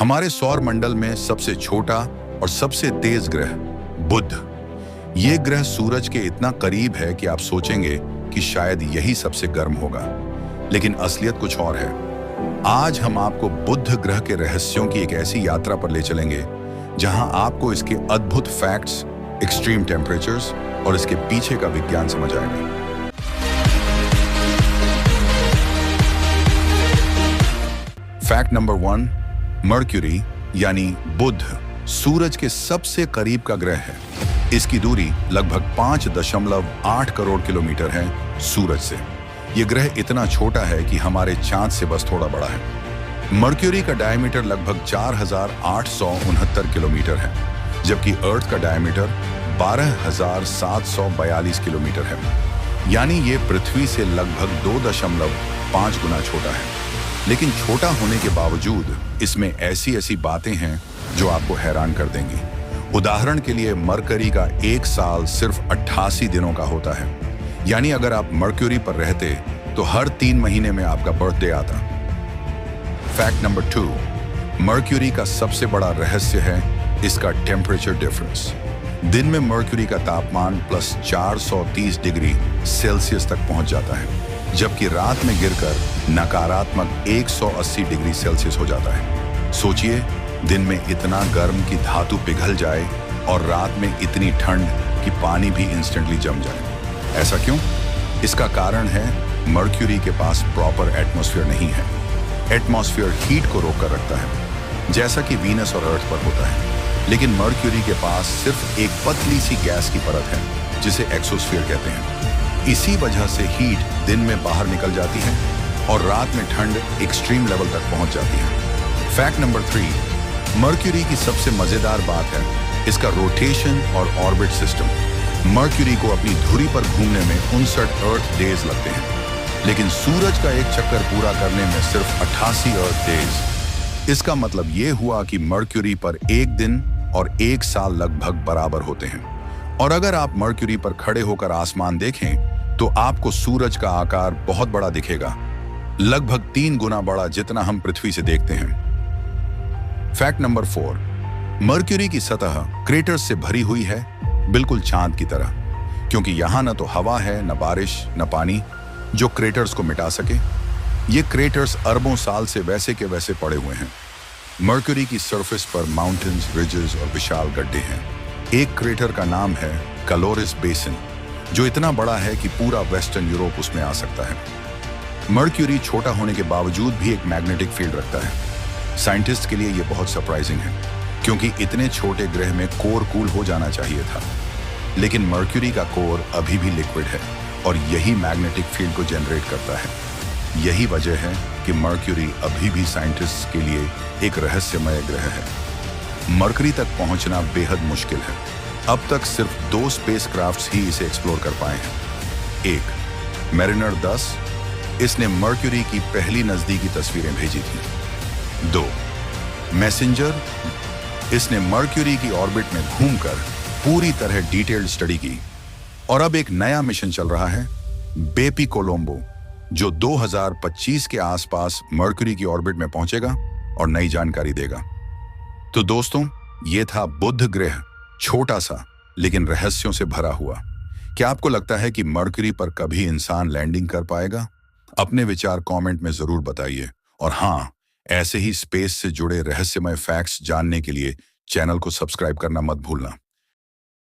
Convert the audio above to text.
हमारे सौर मंडल में सबसे छोटा और सबसे तेज ग्रह बुध। ये ग्रह सूरज के इतना करीब है कि आप सोचेंगे कि शायद यही सबसे गर्म होगा, लेकिन असलियत कुछ और है। आज हम आपको बुध ग्रह के रहस्यों की एक ऐसी यात्रा पर ले चलेंगे जहां आपको इसके अद्भुत फैक्ट्स, एक्सट्रीम टेम्परेचर्स और इसके पीछे का विज्ञान समझ आएगा। फैक्ट नंबर 1, मर्क्यूरी यानी बुध सूरज के सबसे करीब का ग्रह है। इसकी दूरी लगभग 5.8 करोड़ किलोमीटर है सूरज से। यह ग्रह इतना छोटा है कि हमारे चांद से बस थोड़ा बड़ा है। मर्क्यूरी का डायमीटर लगभग 4,869 किलोमीटर है, जबकि अर्थ का डायमीटर 12,742 किलोमीटर है। यानी ये पृथ्वी से लगभग 2.5 गुना छोटा है। लेकिन छोटा होने के बावजूद इसमें ऐसी बातें हैं जो आपको हैरान कर देंगी। उदाहरण के लिए मरकरी का एक साल सिर्फ 88 दिनों का होता है। यानी अगर आप मर्क्यूरी पर रहते तो हर 3 महीने में आपका बर्थडे आता। फैक्ट नंबर 2, मर्क्यूरी का सबसे बड़ा रहस्य है इसका टेम्परेचर डिफरेंस। दिन में मर्क्यूरी का तापमान प्लस 430 डिग्री सेल्सियस तक पहुंच जाता है, जबकि रात में गिरकर नकारात्मक 180 डिग्री सेल्सियस हो जाता है। सोचिए, दिन में इतना गर्म कि धातु पिघल जाए और रात में इतनी ठंड कि पानी भी इंस्टेंटली जम जाए। ऐसा क्यों? इसका कारण है मर्क्यूरी के पास प्रॉपर एटमॉस्फेयर नहीं है। एटमॉस्फेयर हीट को रोक कर रखता है, जैसा कि वीनस और अर्थ पर होता है। लेकिन मर्क्यूरी के पास सिर्फ एक पतली सी गैस की परत है जिसे एक्सोस्फीयर कहते हैं। इसी वजह से हीट दिन में बाहर निकल जाती है और रात में ठंड एक्सट्रीम लेवल तक पहुंच जाती है। फैक्ट नंबर 3, मर्क्यूरी की सबसे मजेदार बात है इसका रोटेशन और ऑर्बिट सिस्टम। मर्क्यूरी को अपनी धुरी पर घूमने में 59 अर्थ डेज लगते हैं, लेकिन सूरज का एक चक्कर पूरा करने में सिर्फ 88 अर्थ डेज। इसका मतलब यह हुआ कि मर्क्यूरी पर एक दिन और एक साल लगभग बराबर होते हैं। और अगर आप मर्क्यूरी पर खड़े होकर आसमान देखें तो आपको सूरज का आकार बहुत बड़ा दिखेगा, लगभग 3 गुना बड़ा जितना हम पृथ्वी से देखते हैं। फैक्ट नंबर 4, मर्क्यूरी की सतह क्रेटर्स से भरी हुई है, बिल्कुल चांद की तरह, क्योंकि यहां न तो हवा है, न बारिश, न पानी जो क्रेटर्स को मिटा सके। ये क्रेटर्स अरबों साल से वैसे के वैसे पड़े हुए हैं। मर्क्यूरी की सरफेस पर माउंटेन्स, रिजेस और विशाल गड्ढे हैं। एक क्रेटर का नाम है कैलोरिस बेसिन, जो इतना बड़ा है कि पूरा वेस्टर्न यूरोप उसमें आ सकता है। मर्क्यूरी छोटा होने के बावजूद भी एक मैग्नेटिक फील्ड रखता है। साइंटिस्ट के लिए यह बहुत सरप्राइजिंग है, क्योंकि इतने छोटे ग्रह में कोर कूल हो जाना चाहिए था। लेकिन मर्क्यूरी का कोर अभी भी लिक्विड है और यही मैग्नेटिक फील्ड को जनरेट करता है। यही वजह है कि मर्क्यूरी अभी भी साइंटिस्ट के लिए एक रहस्यमय ग्रह है। मरकरी तक पहुंचना बेहद मुश्किल है। अब तक सिर्फ 2 स्पेसक्राफ्ट्स ही इसे एक्सप्लोर कर पाए हैं। एक मैरिनर 10, इसने मर्क्यूरी की पहली नजदीकी तस्वीरें भेजी थी। 2 मैसेंजर, इसने मर्क्यूरी की ऑर्बिट में घूमकर पूरी तरह डिटेल्ड स्टडी की। और अब एक नया मिशन चल रहा है, बेपी कोलंबो, जो 2025 के आसपास मर्क्यूरी की ऑर्बिट में पहुंचेगा और नई जानकारी देगा। तो दोस्तों, ये था बुध ग्रह, छोटा सा लेकिन रहस्यों से भरा हुआ। क्या आपको लगता है कि मर्क्यूरी पर कभी इंसान लैंडिंग कर पाएगा? अपने विचार कमेंट में जरूर बताइए। और हाँ, ऐसे ही स्पेस से जुड़े रहस्यमय फैक्ट्स जानने के लिए चैनल को सब्सक्राइब करना मत भूलना।